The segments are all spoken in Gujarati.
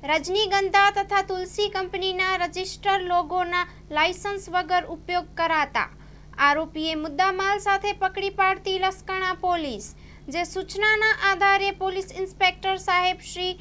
રજનીગંધા તથા તુલસી કંપનીના રજિસ્ટર લોગોના લાયસન્સ વગર ઉપયોગ કરાતા આરોપીએ મુદ્દામાલ સાથે પકડી પાડતી લસકાણા પોલીસ। જે સૂચનાના આધારે પોલીસ ઇન્સ્પેક્ટર સાહેબ શ્રી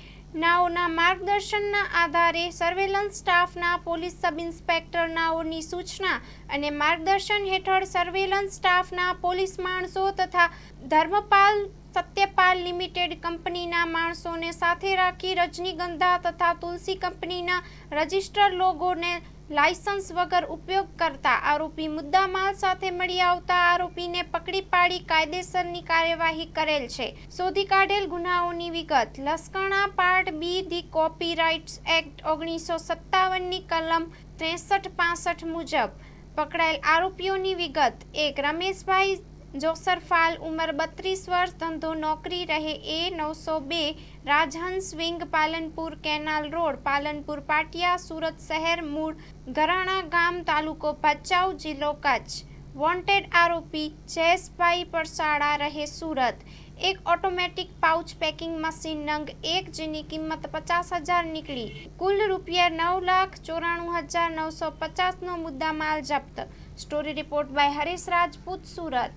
નાઓના માર્ગદર્શનના આધારે સર્વેલન્સ સ્ટાફના પોલીસ સબ ઇન્સ્પેક્ટર નાઓની સૂચના અને માર્ગદર્શન હેઠળ સર્વેલન્સ સ્ટાફના પોલીસ માણસો તથા ધર્મપાલ સત્યપાલ લિમિટેડ કંપનીના માણસોને સાથે રાખી રજનીગંધા તથા તુલસી કંપનીના રજિસ્ટર લોગોને લાયસન્સ વગર ઉપયોગ કરતા આરોપી મુદ્દામાલ સાથે મળી આવતા આરોપીને પકડી પાડી કાયદેસરની કાર્યવાહી કરેલ છે। શોધી કાઢેલ ગુનાઓની વિગત Laskana part B the copyrights act 1957ની કલમ 63-65 મુજબ પકડાયેલ આરોપીઓની વિગત। 1 રમેશભાઈ જોસરફાલ ઉંમર 32 વર્ષ ધંધો નોકરી રહે A902 Rajhans wing Palanpur canal road Palanpur Patiya Surat શહેર મૂળ ગરાણા ગામ તાલુકો ભચાઉ જિલ્લો કચ્છ। વોન્ટેડ આરોપી જયેશભાઈ પરસાડા રહે સુરત। એક ઓટોમેટિક પાઉચ પેકિંગ મશીન નંગ 1 જેની કિંમત 50,000 નીકળી કુલ રૂપિયા 9,94,950નો મુદ્દામાલ જપ્ત। Story report by Harish Rajput Surat.